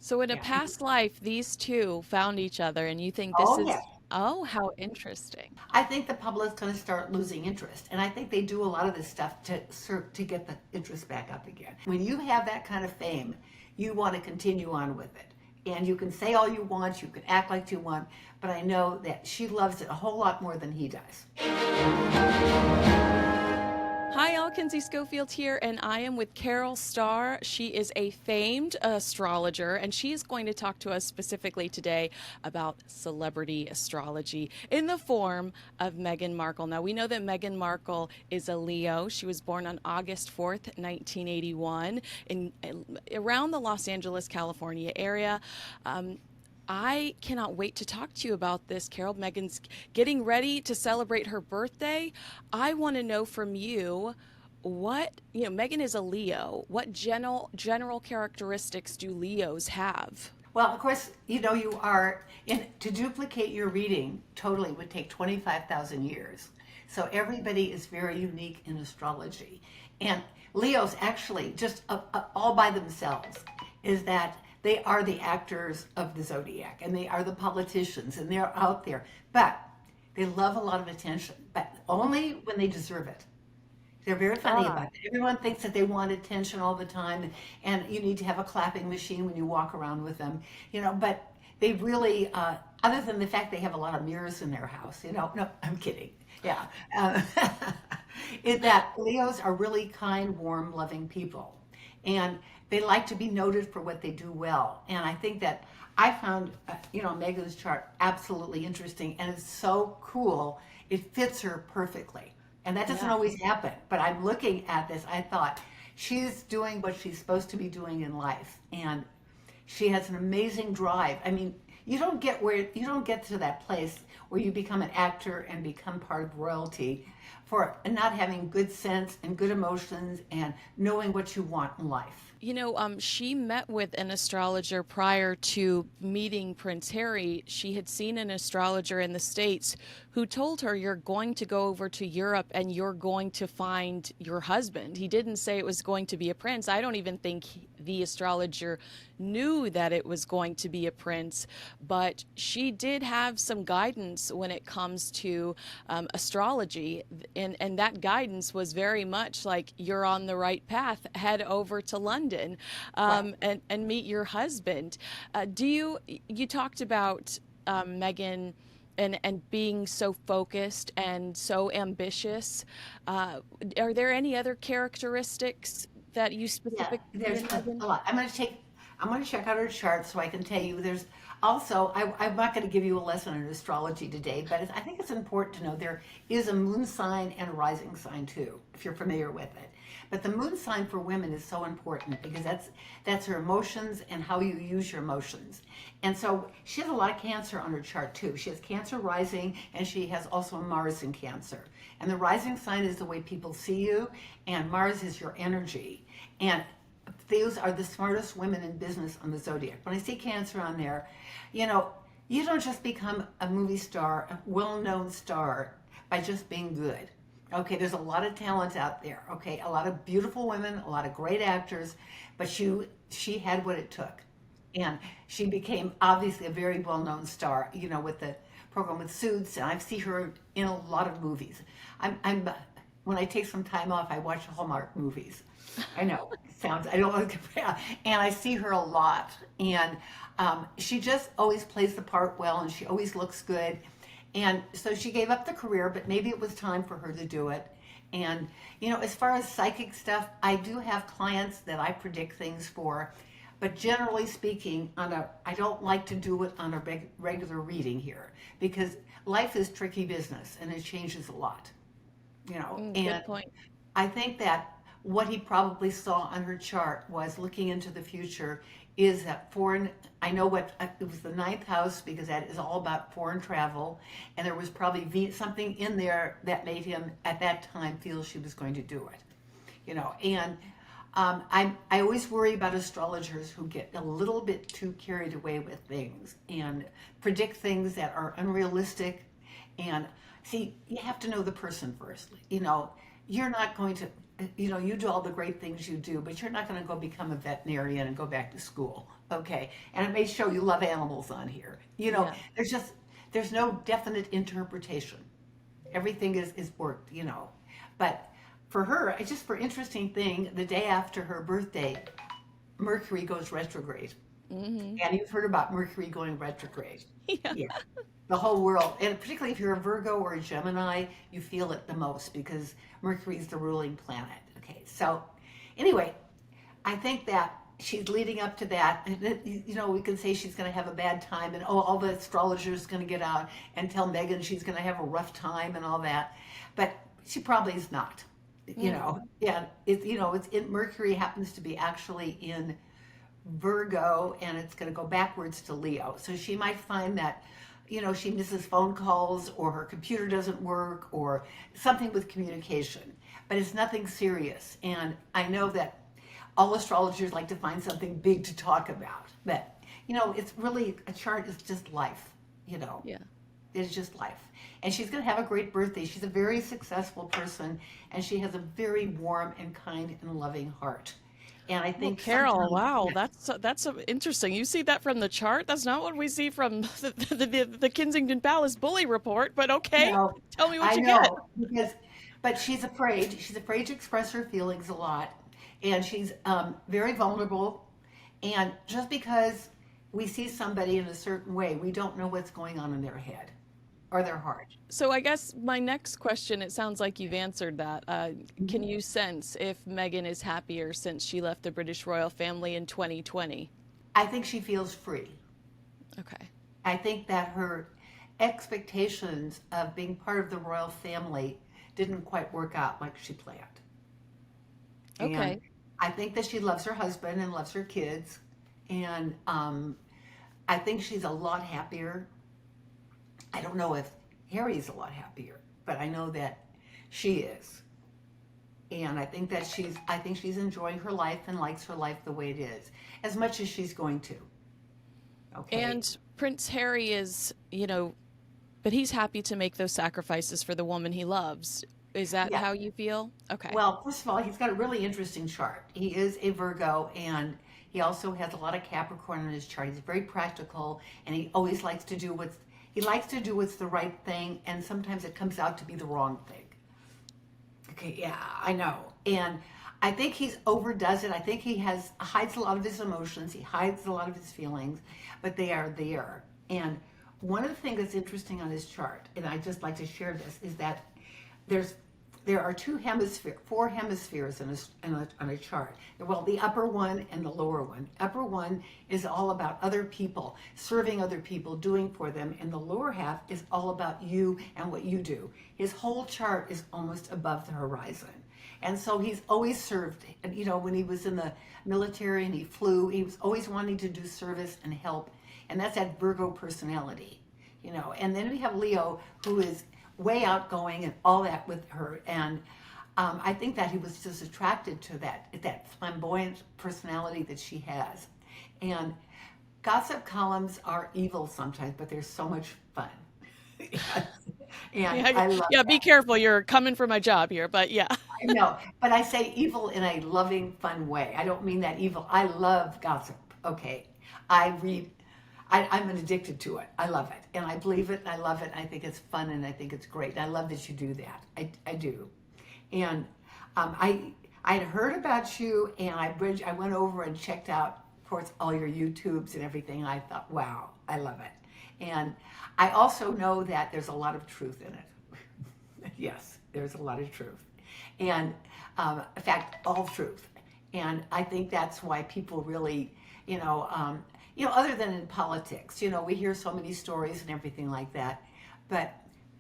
So in a Yeah. past life, these two found each other, and you think this Oh, is, yeah. oh, how interesting. I think the public's going to start losing interest, and I think they do a lot of this stuff to get the interest back up again. When you have that kind of fame, you want to continue on with it, and you can say all you want, you can act like you want, but I know that she loves it a whole lot more than he does. Hi, all. Kinsey Schofield here, and I am with Carol Starr. She is a famed astrologer, and she is going to talk to us specifically today about celebrity astrology in the form of Meghan Markle. Now, we know that Meghan Markle is a Leo. She was born on August 4th, 1981, in around the Los Angeles, California area. I cannot wait to talk to you about this, Carol. Megan's getting ready to celebrate her birthday. I want to know from you Megan is a Leo. What general characteristics do Leos have? Well, of course, you are to duplicate your reading totally would take 25,000 years. So everybody is very unique in astrology. And Leos actually just all by themselves is that they are the actors of the zodiac and they are the politicians and they're out there. But they love a lot of attention, but only when they deserve it. They're very funny Ah, about it. Everyone thinks that they want attention all the time, and you need to have a clapping machine when you walk around with them, But they really, other than the fact they have a lot of mirrors in their house, No, I'm kidding. Yeah, uh, is that Leos are really kind, warm, loving people, and they like to be noted for what they do well. And I think that I found, Megan's chart absolutely interesting, and it's so cool. It fits her perfectly. And that doesn't yeah. always happen. But I'm looking at this, I thought, she's doing what she's supposed to be doing in life. And she has an amazing drive. I mean, you don't get to that place where you become an actor and become part of royalty for not having good sense and good emotions and knowing what you want in life. She met with an astrologer prior to meeting Prince Harry. She had seen an astrologer in the States who told her, "You're going to go over to Europe and you're going to find your husband." He didn't say it was going to be a prince. I don't even think the astrologer knew that it was going to be a prince, but she did have some guidance when it comes to astrology. And that guidance was very much like, you're on the right path, head over to London Right. and meet your husband. You talked about Megan and being so focused and so ambitious. Uh, are there any other characteristics that you Yeah, specifically see there's in Megan? a lot. I'm going to check out her chart so I can tell you. There's also, I'm not going to give you a lesson in astrology today, but I think it's important to know there is a moon sign and a rising sign too, if you're familiar with it. But the moon sign for women is so important because that's her emotions and how you use your emotions. And so she has a lot of Cancer on her chart too. She has Cancer rising and she has also Mars in Cancer. And the rising sign is the way people see you, and Mars is your energy. And those are the smartest women in business on the zodiac. When I see Cancer on there, you know, you don't just become a movie star, a well-known star by just being good. Okay, there's a lot of talent out there. Okay, a lot of beautiful women, a lot of great actors, but she had what it took, and she became obviously a very well-known star. With the program with Suits, and I see her in a lot of movies. I'm when I take some time off, I watch Hallmark movies. I know, it sounds, I don't want to compare, and I see her a lot. And she just always plays the part well, and she always looks good. And so she gave up the career, but maybe it was time for her to do it. And, as far as psychic stuff, I do have clients that I predict things for. But generally speaking, I don't like to do it on a regular reading here because life is tricky business and it changes a lot, and Good point. I think that what he probably saw on her chart was looking into the future is that foreign, I know it was the ninth house because that is all about foreign travel. And there was probably something in there that made him at that time feel she was going to do it, and I always worry about astrologers who get a little bit too carried away with things and predict things that are unrealistic. And see, you have to know the person first. You're not going to. you do all the great things you do, but you're not going to go become a veterinarian and go back to school. Okay. And it may show you love animals on here. Yeah. There's no definite interpretation. Everything is worked, But for her, just for interesting thing, the day after her birthday, Mercury goes retrograde. Hmm. And you've heard about Mercury going retrograde. Yeah. Yeah. The whole world, and particularly if you're a Virgo or a Gemini, you feel it the most because Mercury is the ruling planet. Okay, so anyway, I think that she's leading up to that. And we can say she's going to have a bad time, and all the astrologers going to get out and tell Meghan she's going to have a rough time and all that, but she probably is not. Yeah, Mercury happens to be actually in Virgo, and it's going to go backwards to Leo. So she might find that, she misses phone calls or her computer doesn't work or something with communication, but it's nothing serious. And I know that all astrologers like to find something big to talk about, but, it's really a chart is just life, Yeah. it's just life. And she's going to have a great birthday. She's a very successful person, and she has a very warm and kind and loving heart. And I Well, think Carol, sometimes, wow, yes, that's interesting. You see that from the chart? That's not what we see from the Kensington Palace bully report, but okay. no, Tell me what I you get. know but she's afraid. She's afraid to express her feelings a lot, and she's very vulnerable. And just because we see somebody in a certain way, we don't know what's going on in their head or their heart. So I guess my next question, it sounds like you've answered that. Can Mhm. you sense if Meghan is happier since she left the British royal family in 2020? I think she feels free. Okay. I think that her expectations of being part of the royal family didn't quite work out like she planned. And Okay. I think that she loves her husband and loves her kids. And I think she's a lot happier. I don't know if Harry's a lot happier, but I know that she is. And I think she's enjoying her life and likes her life the way it is, as much as she's going to. Okay. And Prince Harry is, but he's happy to make those sacrifices for the woman he loves. Is that Yeah. how you feel? Okay. Well, first of all, he's got a really interesting chart. He is a Virgo, and he also has a lot of Capricorn in his chart. He's very practical, and he always likes to do what's the right thing, and sometimes it comes out to be the wrong thing. Okay, yeah, I know. And I think he's overdoes it. I think he hides a lot of his emotions. He hides a lot of his feelings, but they are there. And one of the things that's interesting on his chart, and I just like to share this, is that there's there are four hemispheres on a chart. Well, the upper one and the lower one. Upper one is all about other people, serving other people, doing for them, and the lower half is all about you and what you do. His whole chart is almost above the horizon. And so he's always served. And when he was in the military and he flew, he was always wanting to do service and help. And that's that Virgo personality. And then we have Leo, who is way outgoing and all that with her. And I think that he was just attracted to that flamboyant personality that she has. And gossip columns are evil sometimes, but they're so much fun. Yes. And Yeah, I love yeah, be that. careful. You're coming for my job here, but yeah. I know, but I say evil in a loving, fun way. I don't mean that evil. I love gossip. Okay, I read. I'm addicted to it. I love it, and I believe it. And I love it. And I think it's fun, and I think it's great. And I love that you do that. I do, and I had heard about you, and I went over and checked out, of course, all your YouTubes and everything. And I thought, wow, I love it, and I also know that there's a lot of truth in it. Yes, there's a lot of truth, and in fact, all truth. And I think that's why people really, other than in politics, we hear so many stories and everything like that. But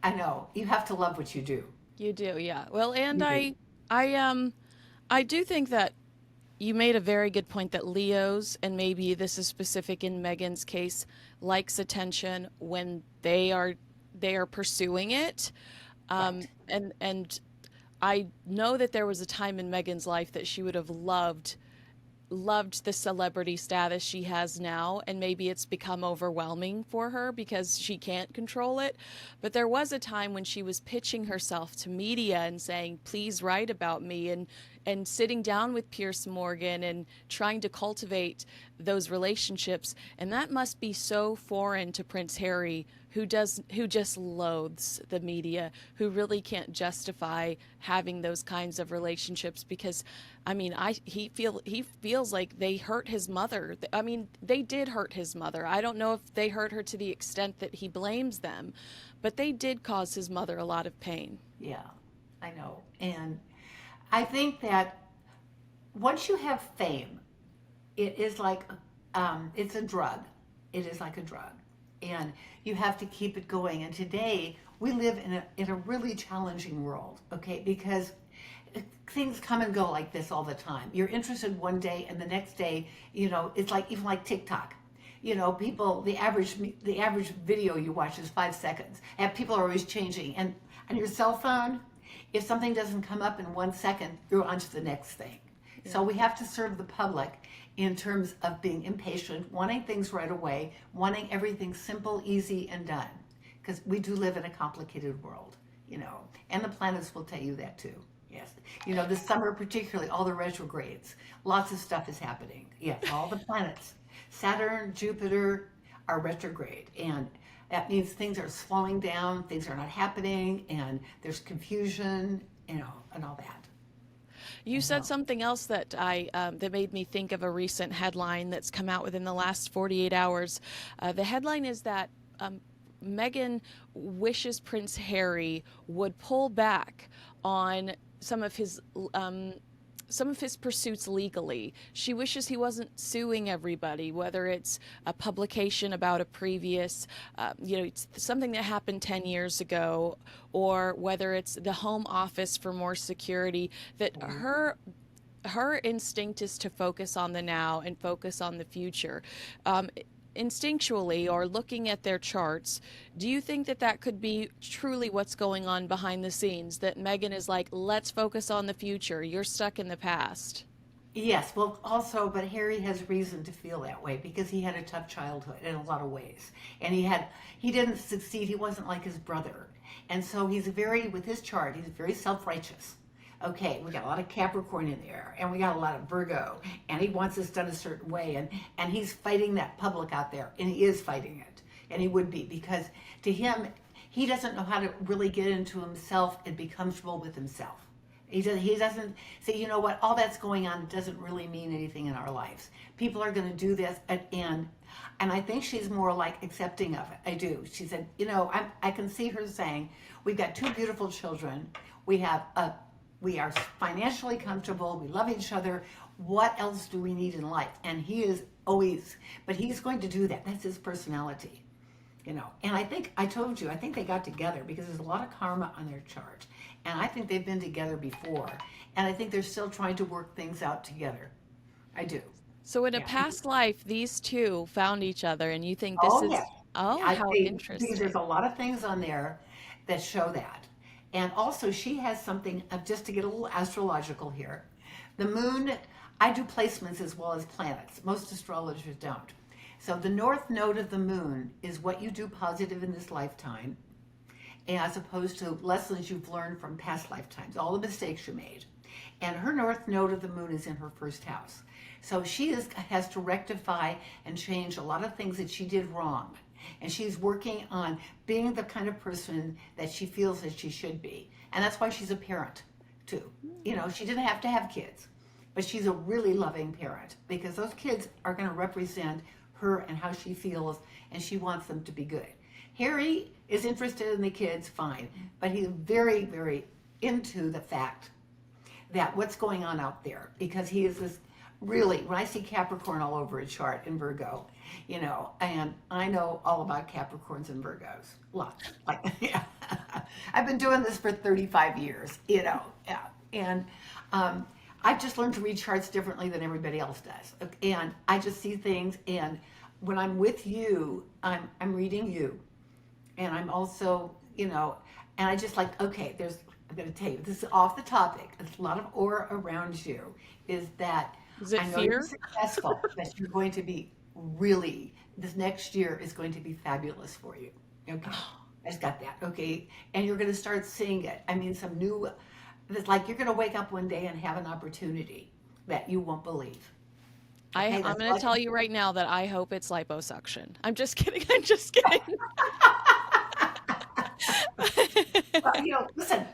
I know you have to love what you do. You do, yeah. Well, and You do. I do think that you made a very good point that Leos, and maybe this is specific in Megan's case, likes attention when they are pursuing it. Right. And I know that there was a time in Megan's life that she would have loved loved the celebrity status she has now, and maybe it's become overwhelming for her because she can't control it. But there was a time when she was pitching herself to media and saying, "Please write about me," and sitting down with Pierce Morgan and trying to cultivate those relationships. And that must be so foreign to Prince Harry, who just loathes the media, who really can't justify having those kinds of relationships because I mean, he feels like they hurt his mother. I mean, they did hurt his mother. I don't know if they hurt her to the extent that he blames them, but they did cause his mother a lot of pain. Yeah, I know. And I think that once you have fame, it is like it's a drug. It is like a drug, and you have to keep it going. And today we live in a really challenging world, okay? Because things come and go like this all the time. You're interested one day, and the next day, it's like even like TikTok. People, the average video you watch is 5 seconds, and people are always changing. And on your cell phone, if something doesn't come up in 1 second, you're on to the next thing. Yeah. So we have to serve the public in terms of being impatient, wanting things right away, wanting everything simple, easy, and done. Because we do live in a complicated world, and the planets will tell you that too. Yes. This summer particularly, all the retrogrades, lots of stuff is happening. Yes, all the planets, Saturn, Jupiter are retrograde. And that means things are slowing down, things are not happening, and there's confusion, and all that. You said something else that that made me think of a recent headline that's come out within the last 48 hours. The headline is that Meghan wishes Prince Harry would pull back on some of his pursuits legally. She wishes he wasn't suing everybody, whether it's a publication about a previous, it's something that happened 10 years ago, or whether it's the Home Office for more security. That her instinct is to focus on the now and focus on the future. Instinctually, or looking at their charts, do you think that could be truly what's going on behind the scenes? That Meghan is like, let's focus on the future. You're stuck in the past. Yes, well, also, but Harry has reason to feel that way because he had a tough childhood in a lot of ways. And he didn't succeed. He wasn't like his brother. And so with his chart, he's very self-righteous. Okay, we got a lot of Capricorn in there, and we got a lot of Virgo, and he wants this done a certain way, and he's fighting that public out there, and he is fighting it, and he would be, because to him, he doesn't know how to really get into himself and be comfortable with himself. He doesn't say, you know what, all that's going on doesn't really mean anything in our lives. People are going to do this, and I think she's more like accepting of it. I do. She said, I can see her saying, we've got two beautiful children, we are financially comfortable, we love each other, what else do we need in life? And he is always, but he's going to do that. That's his personality, And I think they got together because there's a lot of karma on their chart. And I think they've been together before. And I think they're still trying to work things out together. I do. So in a past life, these two found each other, and you think yes. How interesting. Because there's a lot of things on there that show that. And also she has something, just to get a little astrological here, the moon, I do placements as well as planets. Most astrologers don't. So the north node of the moon is what you do positive in this lifetime, as opposed to lessons you've learned from past lifetimes, all the mistakes you made. And her north node of the moon is in her first house. So she has to rectify and change a lot of things that she did wrong. And she's working on being the kind of person that she feels that she should be. And that's why she's a parent, too. She didn't have to have kids, but she's a really loving parent because those kids are going to represent her and how she feels, and she wants them to be good. Harry is interested in the kids, fine, but he's very, very into the fact that what's going on out there, because he is this really, when I see Capricorn all over a chart in Virgo, and I know all about Capricorns and Virgos, lots. I've been doing this for 35 years, and I've just learned to read charts differently than everybody else does, and I just see things, and when I'm with you, I'm reading you, and I'm also, and I just I'm going to tell you, this is off the topic, there's a lot of aura around you, is that Is it I know you're fear? successful, but you're going to be really, this next year is going to be fabulous for you. Okay. I just got that. Okay. And you're going to start seeing it. I mean, some new, it's like you're going to wake up one day and have an opportunity that you won't believe. Okay. I'm That's going all to I tell can. you right now that I hope it's liposuction. I'm just kidding. I'm just kidding. Well, listen,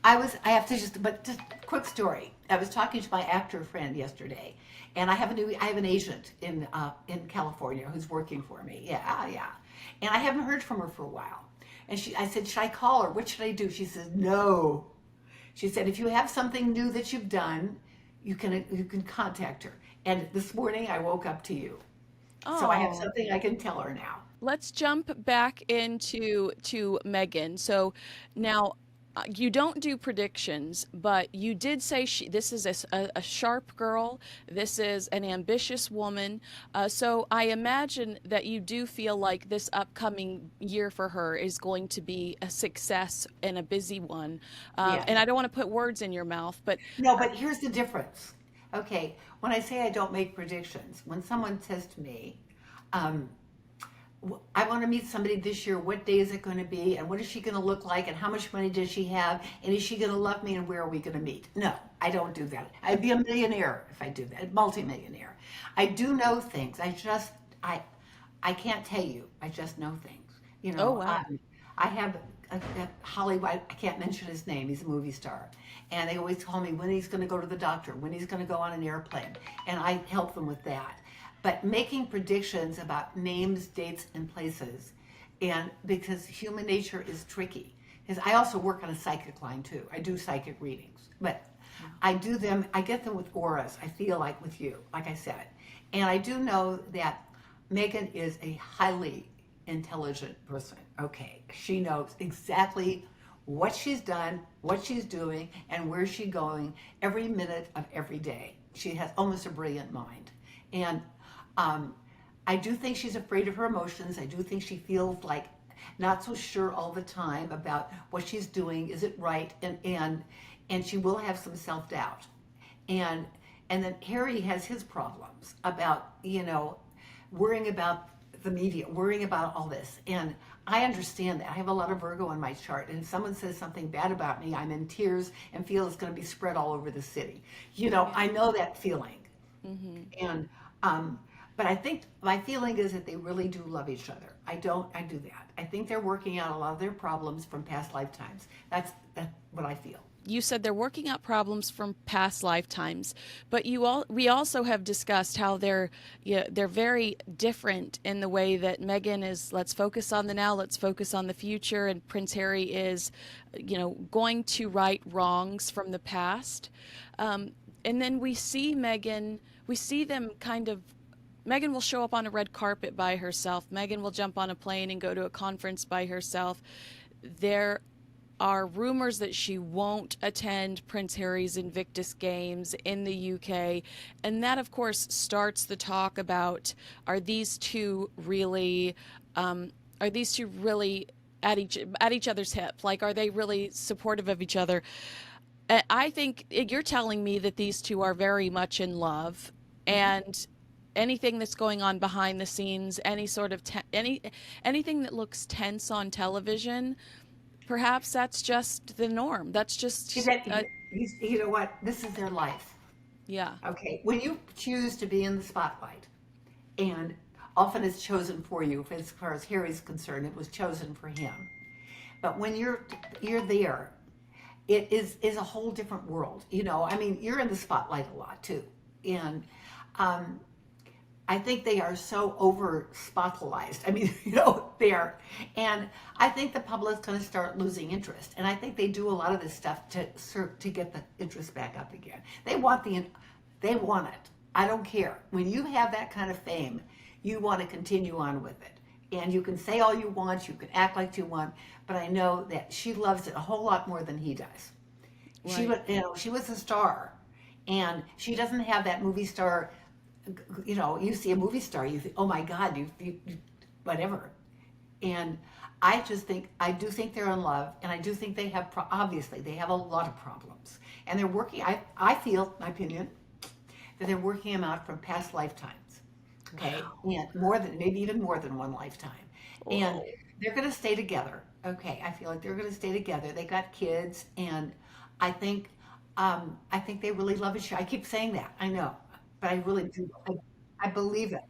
I have to just quick story. I was talking to my actor friend yesterday, and I have an agent in California who's working for me. Yeah, yeah. And I haven't heard from her for a while. And I said, should I call her? What should I do? She says, no. She said, if you have something new that you've done, you can contact her. And this morning I woke up to you. So I have Oh, something I can tell her now. let's jump back into to Megan. So now you don't do predictions, but you did say this is a sharp girl. This is an ambitious woman. So I imagine that you do feel like this upcoming year for her is going to be a success and a busy one. Yes. And I don't want to put words in your mouth, but No, but here's the difference. Okay, when I say I don't make predictions, when someone says to me, um, I want to meet somebody this year, what day is it going to be, and what is she going to look like, and how much money does she have, and is she going to love me, and where are we going to meet? No, I don't do that. I'd be a millionaire if I do that, multimillionaire. I do know things. I, I can't tell you. I just know things. oh wow. I have a Hollywood. I can't mention his name. He's a movie star, and they always call me when he's going to go to the doctor, when he's going to go on an airplane, and I help them with that. But making predictions about names, dates, and places, and because human nature is tricky. Because I also work on a psychic line too. I do psychic readings, but I do them. I get them with auras. I feel like with you, like I said, and I do know that Megan is a highly intelligent person. Okay, she knows exactly what she's done, what she's doing, and where she's going every minute of every day. She has almost a brilliant mind, and um, I do think she's afraid of her emotions. I do think she feels like not so sure all the time about what she's doing. Is it right? And she will have some self doubt. And and then Harry has his problems about worrying about the media, worrying about all this. And I understand that. I have a lot of Virgo in my chart, and if someone says something bad about me, I'm in tears and feel it's going to be spread all over the city. I know that feeling. Hmm. And but I think my feeling is that they really do love each other. I do that. I think they're working out a lot of their problems from past lifetimes. That's what I feel. You said they're working out problems from past lifetimes, but we also have discussed how they're very different in the way that Meghan is, let's focus on the now, let's focus on the future, and Prince Harry is, going to right wrongs from the past. And then we see them kind of. Meghan will show up on a red carpet by herself. Meghan will jump on a plane and go to a conference by herself. There are rumors that she won't attend Prince Harry's Invictus Games in the UK. And that, of course, starts the talk about are these two really, are these two really at each other's hip? Like, are they really supportive of each other? I think you're telling me that these two are very much in love, and anything that's going on behind the scenes, any sort of anything that looks tense on television, perhaps that's just the norm. That's Is just that you know what? This is their life. yeah. Okay, when you choose to be in the spotlight, and often it's chosen for you, as far as Harry's concerned, it was chosen for him. But when you're there, it is a whole different world. I mean, you're in the spotlight a lot too, and um, I think they are so over spotlightized. I mean, they are, and I think the public's going to start losing interest. And I think they do a lot of this stuff to get the interest back up again. They want it. I don't care. When you have that kind of fame, you want to continue on with it. And you can say all you want, you can act like you want, but I know that she loves it a whole lot more than he does. Right. She was a star, and she doesn't have that movie star. You see a movie star, you think, oh my God, whatever. And I do think they're in love, and I do think they obviously, they have a lot of problems. And they're working, I feel, my opinion, that they're working them out from past lifetimes. Okay, Wow. and more than maybe even more than one lifetime, and Whoa. they're going to stay together. Okay, I feel like they're going to stay together. They got kids, and I think, I think they really love each other. I keep saying that, I know, but I really do. I believe it,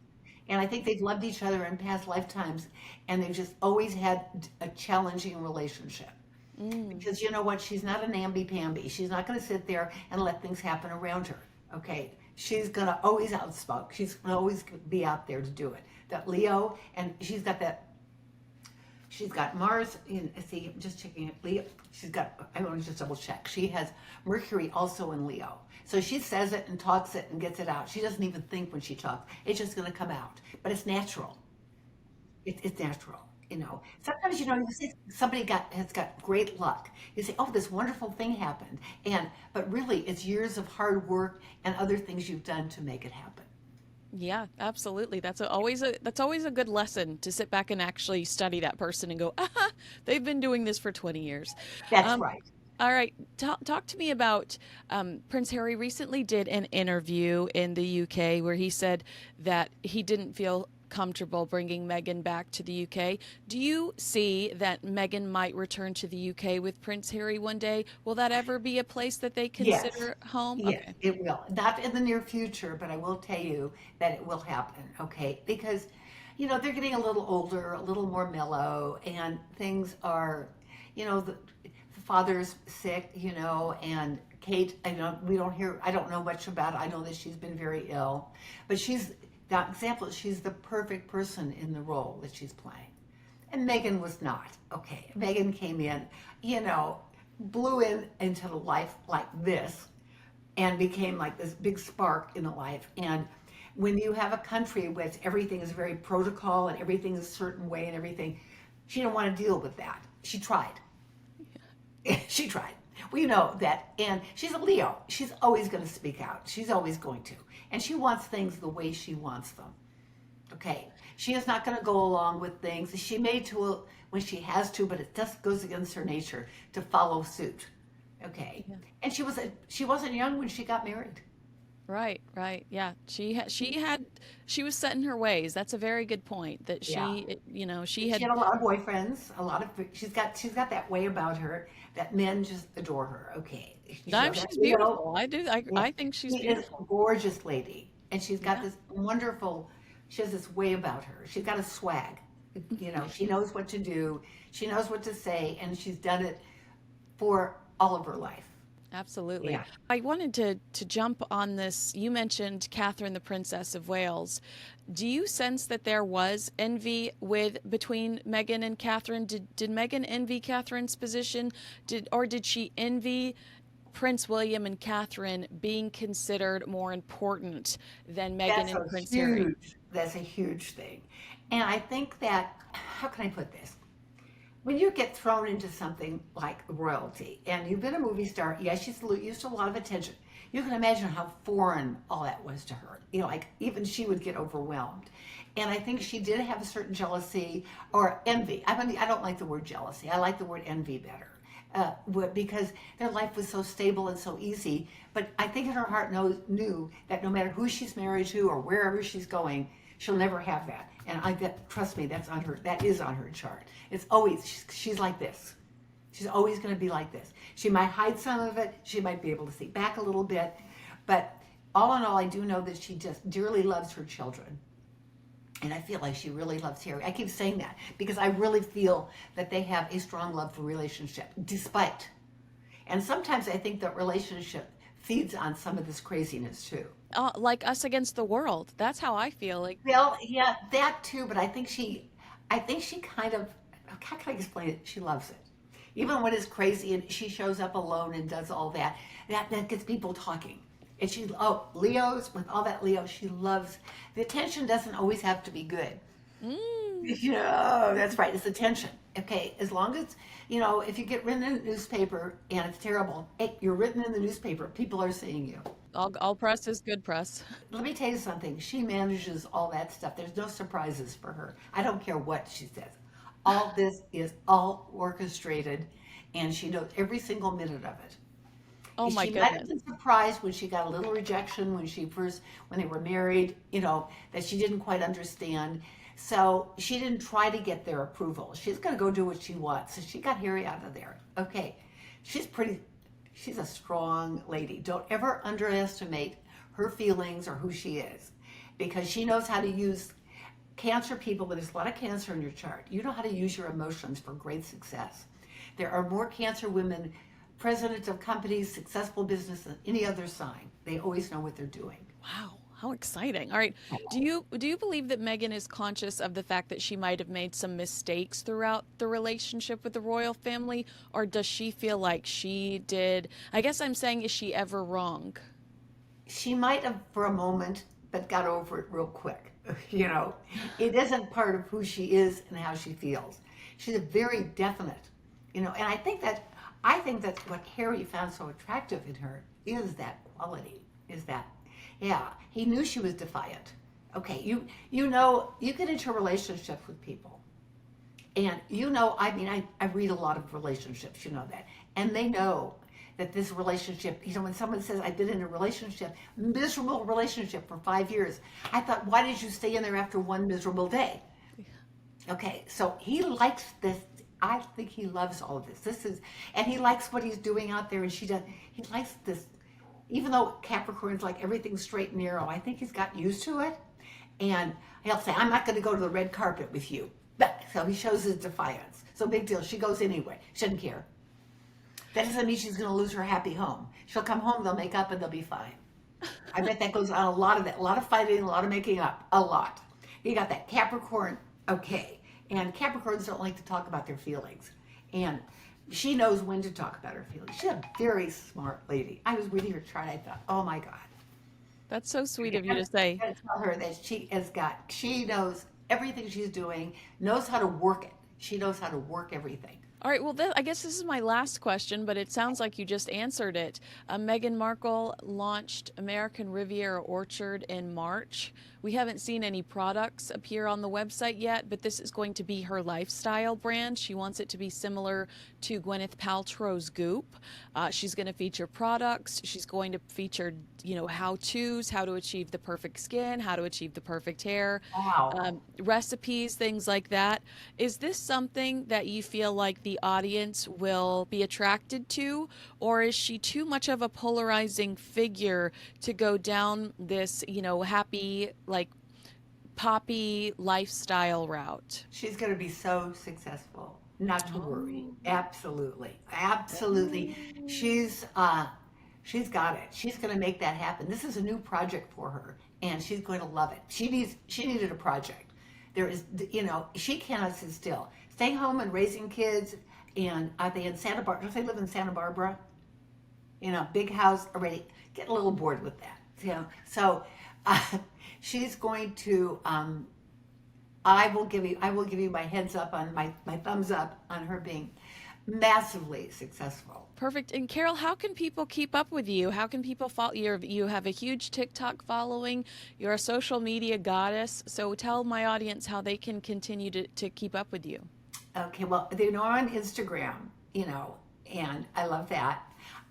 and I think they've loved each other in past lifetimes, and they've just always had a challenging relationship. Mm. Because you know what? She's not a namby-pamby. She's not going to sit there and let things happen around her. Okay? She's going to always outspoke. She's going to always be out there to do it. That Leo, and she's got that, she's got Mars in, see, I'm just checking it. Leo, she's got, I want to just double check. She has Mercury also in Leo. So she says it and talks it and gets it out. She doesn't even think when she talks. It's just going to come out. But it's natural. It's natural, you know. Sometimes, you know, you see somebody has got great luck. You say, "Oh, this wonderful thing happened," and but really, it's years of hard work and other things you've done to make it happen. Yeah, absolutely. That's always a good lesson to sit back and actually study that person and go, aha, they've been doing this for 20 years. That's Um, right. all right, talk to me about Prince Harry recently did an interview in the UK where he said that he didn't feel comfortable bringing Meghan back to the UK. Do you see that Meghan might return to the UK with Prince Harry one day? Will that ever be a place that they Yes, consider home? yes, Okay. it will. Not in the near future, but I will tell you that it will happen. Okay, because you know they're getting a little older, a little more mellow, and things are, you know, the father's sick, you know, and Kate, I don't, we don't hear, I don't know much about it. I know that she's been very ill, but she's, that example, she's the perfect person in the role that she's playing. And Meghan was not. Okay, Meghan came in, you know, blew in into the life like this and became like this big spark in the life. And when you have a country where everything is very protocol and everything is a certain way and everything, she didn't want to deal with that. She tried. She tried. We know that. And she's a Leo. She's always going to speak out. She's always going to. And she wants things the way she wants them. Okay. She is not going to go along with things. She may when she has to, but it just goes against her nature to follow suit. Okay. Yeah. And she wasn't young when she got married. Right, right. Yeah. She was set in her ways. That's a very good point that Yeah. she She had. had a lot of boyfriends, she's got that way about her that men just adore her. Okay. You know that She's Leo. beautiful. I do. Yeah, I think she's she is a beautiful. gorgeous lady, and she's got Yeah. this wonderful. She has this way about her. She's got a swag. You know, she knows what to do. She knows what to say, and she's done it for all of her life. Absolutely. Yeah. I wanted to jump on this. You mentioned Catherine, the Princess of Wales. Do you sense that there was envy with between Meghan and Catherine? Did Meghan envy Catherine's position? Did she envy Prince William and Catherine being considered more important than Meghan That's and a Prince Harry? huge. That's a huge thing, and I think that. How can I put this? When you get thrown into something like royalty and you've been a movie star, yes, she's used to a lot of attention. You can imagine how foreign all that was to her. You know, like even she would get overwhelmed. And I think she did have a certain jealousy or envy. I mean, I don't like the word jealousy. I like the word envy better. Because their life was so stable and so easy. But I think in her heart knew that no matter who she's married to or wherever she's going, she'll never have that. And trust me, that's on her. That is on her chart. It's always she's like this. She's always going to be like this. She might hide some of it. She might be able to see back a little bit, but all in all, I do know that she just dearly loves her children. And I feel like she really loves Harry. I keep saying that because I really feel that they have a strong love for relationship, despite. And sometimes I think that relationship feeds on some of this craziness too. Like us against the world. That's how I feel. Like, Well, yeah, that too, but I think she kind of, how can I explain it? She loves it. Even when it's crazy and she shows up alone and does all that, that gets people talking. And Leos, with all that Leo, she loves, the attention doesn't always have to be good. mm, Yeah, that's right. It's attention. Okay, as long as, you know, if you get written in a newspaper and it's terrible, hey, you're written in the newspaper, people are seeing you. all press is good press. Let me tell you something. She manages all that stuff. There's no surprises for her. I don't care what she says. All this is all orchestrated, and she knows every single minute of it. Oh my She might have goodness. been surprised when she got a little rejection when they were married, that she didn't quite understand. So she didn't try to get their approval. She's going to go do what she wants. So she got Harry out of there. Okay. She's pretty, she's a strong lady. Don't ever underestimate her feelings or who she is, because she knows how to use Cancer people, but there's a lot of Cancer in your chart. You know how to use your emotions for great success. There are more Cancer women presidents of companies, successful business than any other sign. They always know what they're doing. Wow, how exciting. All right. Do you believe that Meghan is conscious of the fact that she might have made some mistakes throughout the relationship with the royal family, or does she feel like she did? I guess I'm saying, is she ever wrong? She might have for a moment, but got over it real quick. You know, it isn't part of who she is and how she feels. She's a very definite, and I think that what Harry found so attractive in her is that quality. Is that, yeah, he knew she was defiant. Okay, you get into relationships with people, and I mean, I read a lot of relationships, that, and they know that this relationship, when someone says, I've been in a relationship, miserable relationship for 5 years, I thought, why did you stay in there after one miserable day? Okay, so he likes this. I think he loves all of this. And he likes what he's doing out there, and he likes this, even though Capricorn's like everything straight and narrow, I think he's got used to it. And he'll say, I'm not going to go to the red carpet with you. So he shows his defiance. So big deal. She goes anyway. She doesn't care. That doesn't mean she's going to lose her happy home. She'll come home, they'll make up, and they'll be fine. I bet that goes on a lot of that, a lot of fighting, a lot of making up, a lot. You got that Capricorn, okay. And Capricorns don't like to talk about their feelings. And she knows when to talk about her feelings. She's a very smart lady. I was reading her chart, I thought, oh my God. That's so sweet of you to say. I gotta tell her that she knows everything she's doing, knows how to work it. She knows how to work everything. All right, well, I guess this is my last question, but it sounds like you just answered it. Meghan Markle launched American Riviera Orchard in March. We haven't seen any products appear on the website yet, but this is going to be her lifestyle brand. She wants it to be similar to Gwyneth Paltrow's Goop. She's going to feature products. She's going to feature, how-tos, how to achieve the perfect skin, how to achieve the perfect hair, Wow. recipes, things like that. Is this something that you feel like the audience will be attracted to, or is she too much of a polarizing figure to go down this, happy, like poppy lifestyle route? She's going to be so successful. Not to worry. Oh. Absolutely. Absolutely. She's got it. She's going to make that happen. This is a new project for her, and she's going to love it. She needed a project. There is, she cannot sit still. Staying home and raising kids, and are they in Santa Barbara? Don't they live in Santa Barbara? Big house already. Get a little bored with that. So she's going to. I will give you my heads up on my thumbs up on her being massively successful. Perfect. And Carol, how can people keep up with you? How can people follow you? You have a huge TikTok following. You're a social media goddess. So tell my audience how they can continue to keep up with you. Okay, well, they know I'm on Instagram, and I love that.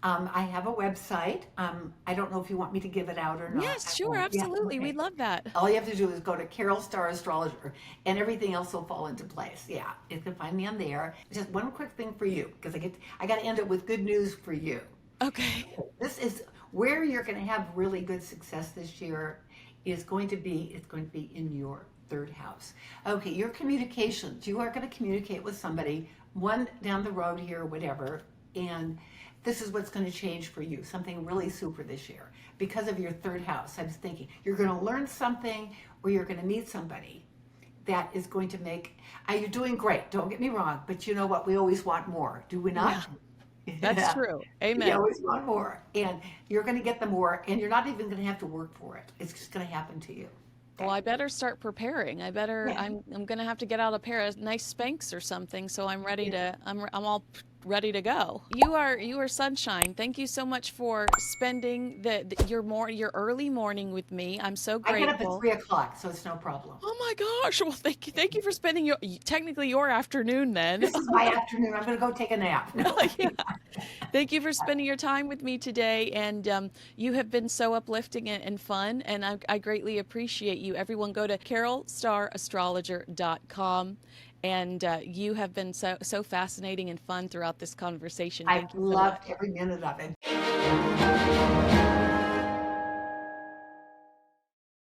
I have a website. I don't know if you want me to give it out or not. Yes, I sure, won't. Yeah, absolutely. okay. We'd love that. All you have to do is go to Carol Starr Astrologer, and everything else will fall into place. Yeah, you can find me on there. Just one quick thing for you, because I got to end it with good news for you. Okay. This is where you're going to have really good success this year. It's going to be in your third house. Okay, your communications. You are going to communicate with somebody, one down the road here or whatever, and this is what's going to change for you, something really super this year. Because of your third house, I was thinking, you're going to learn something or you're going to meet somebody that is going to you're doing great, don't get me wrong, but you know what, we always want more, do we not? Yeah, that's true. You Amen. always want more, and you're going to get the more, and you're not even going to have to work for it. It's just going to happen to you. Well, I better start preparing. Yeah. I'm gonna have to get out a pair of nice Spanx or something, so I'm ready to. I'm all ready to go. You are sunshine. Thank you so much for spending your early morning with me. I'm so I get up at grateful. 3 o'clock, so it's no problem. Oh my gosh. Well, thank you for spending technically your afternoon then. This is my afternoon. I'm going to go take a nap. No, Yeah. Thank you for spending your time with me today. And you have been so uplifting and fun. And I greatly appreciate you. Everyone go to carolstarastrologer.com. And you have been so fascinating and fun throughout this conversation. I've Thank you so loved much. every minute of it.